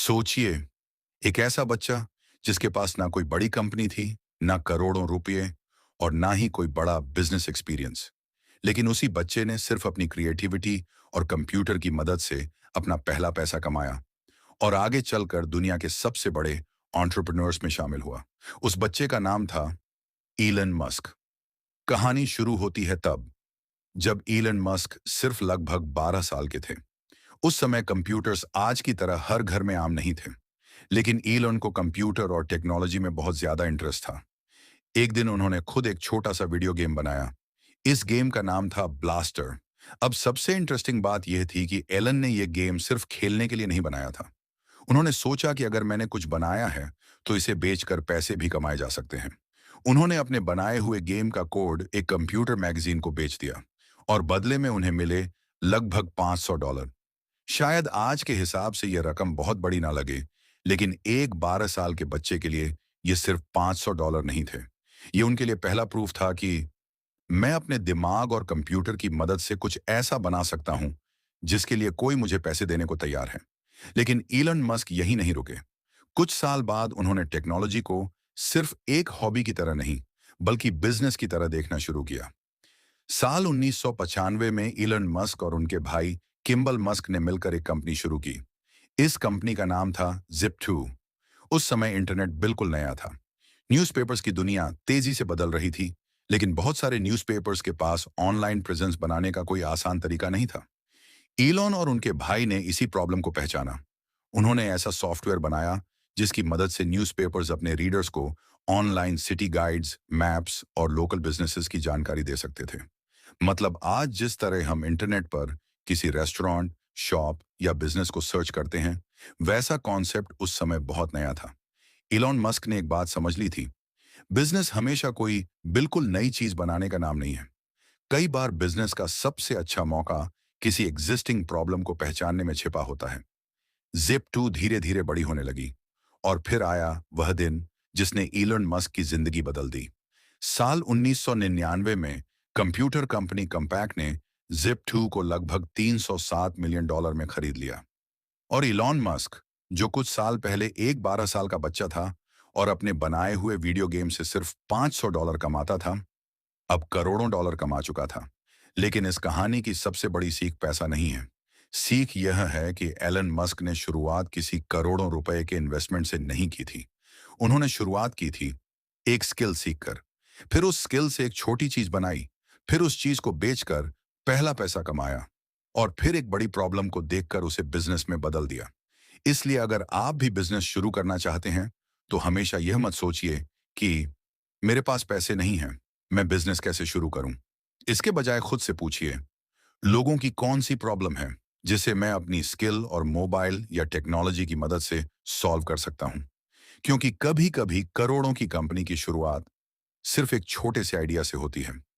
सोचिए, एक ऐसा बच्चा जिसके पास ना कोई बड़ी कंपनी थी, ना करोड़ों रुपए और ना ही कोई बड़ा बिजनेस एक्सपीरियंस। लेकिन उसी बच्चे ने सिर्फ अपनी क्रिएटिविटी और कंप्यूटर की मदद से अपना पहला पैसा कमाया और आगे चलकर दुनिया के सबसे बड़े एंटरप्रेन्योर्स में शामिल हुआ। उस बच्चे का नाम था ईलन मस्क। कहानी शुरू होती है तब जब ईलन मस्क सिर्फ लगभग 12 साल के थे। उस समय कंप्यूटर्स आज की तरह हर घर में आम नहीं थे, लेकिन ईलन को कंप्यूटर और टेक्नोलॉजी में बहुत ज्यादा इंटरेस्ट था। एक दिन उन्होंने खुद एक छोटा सा वीडियो गेम बनाया। इस गेम का नाम था ब्लास्टर। अब सबसे इंटरेस्टिंग बात यह थी कि एलन ने यह गेम सिर्फ खेलने के लिए नहीं बनाया था। उन्होंने सोचा कि अगर मैंने कुछ बनाया है तो इसे बेचकर पैसे भी कमाए जा सकते हैं। उन्होंने अपने बनाए हुए गेम का कोड एक कंप्यूटर मैगजीन को बेच दिया और बदले में उन्हें मिले लगभग $500। शायद आज के हिसाब से यह रकम बहुत बड़ी ना लगे, लेकिन एक 12 साल के बच्चे के लिए यह सिर्फ $500 नहीं थे। ये उनके लिए पहला प्रूफ था कि मैं अपने दिमाग और कंप्यूटर की मदद से कुछ ऐसा बना सकता हूं जिसके लिए कोई मुझे पैसे देने को तैयार है। लेकिन ईलन मस्क यही नहीं रुके। कुछ साल बाद उन्होंने टेक्नोलॉजी को सिर्फ एक हॉबी की तरह नहीं, बल्कि बिजनेस की तरह देखना शुरू किया। साल 1995 में ईलन मस्क और उनके भाई किम्बल मस्क ने मिलकर एक कंपनी शुरू की। इस कंपनी का नाम था जिप2। उस समय इंटरनेट बिल्कुल नया था। न्यूज़पेपर्स की दुनिया तेजी से बदल रही थी, लेकिन बहुत सारे न्यूज़पेपर्स के पास ऑनलाइन प्रेजेंस बनाने का कोई आसान तरीका नहीं था। ईलॉन और उनके भाई ने इसी प्रॉब्लम को पहचाना। उन्होंने ऐसा सॉफ्टवेयर बनाया जिसकी मदद से न्यूज़पेपर्स अपने रीडर्स को ऑनलाइन सिटी गाइड्स, मैप्स और लोकल बिजनेसेस की जानकारी दे सकते थे। मतलब आज जिस तरह हम इंटरनेट पर किसी रेस्टोरेंट, शॉप या बिजनेस को सर्च करते हैं, वैसा कॉन्सेप्ट उस समय बहुत नया था। इलॉन मस्क ने एक बात समझ ली थी, बिजनेस हमेशा कोई बिल्कुल नई चीज बनाने का नाम नहीं है। कई बार बिजनेस का सबसे अच्छा मौका किसी एग्जिस्टिंग प्रॉब्लम को पहचानने में छिपा होता है। जिप2 धीरे धीरे बड़ी होने लगी और फिर आया वह दिन जिसने इलॉन मस्क की जिंदगी बदल दी। साल 1999 में कंप्यूटर कंपनी कंपैक्ट ने जिप2 को लगभग $307 मिलियन में खरीद लिया और इलॉन मस्क, जो कुछ साल पहले एक 12 साल का बच्चा था और अपने बनाए हुए वीडियो गेम से सिर्फ $500 कमाता था, अब करोड़ों डॉलर कमा चुका था। लेकिन इस कहानी की सबसे बड़ी सीख पैसा नहीं है। सीख यह है कि एलन मस्क ने शुरुआत किसी करोड़ों रुपए के इन्वेस्टमेंट से नहीं की थी। उन्होंने शुरुआत की थी एक स्किल सीखकर, फिर उस स्किल से एक छोटी चीज बनाई, फिर उस चीज को बेचकर पहला पैसा कमाया और फिर एक बड़ी प्रॉब्लम को देखकर उसे बिजनेस में बदल दिया। इसलिए अगर आप भी बिजनेस शुरू करना चाहते हैं, तो हमेशा यह मत सोचिए कि मेरे पास पैसे नहीं हैं, मैं बिजनेस कैसे शुरू करूं। इसके बजाय खुद से पूछिए, लोगों की कौन सी प्रॉब्लम है जिसे मैं अपनी स्किल और मोबाइल या टेक्नोलॉजी की मदद से सॉल्व कर सकता हूं। क्योंकि कभी कभी करोड़ों की कंपनी की शुरुआत सिर्फ एक छोटे से आइडिया से होती है।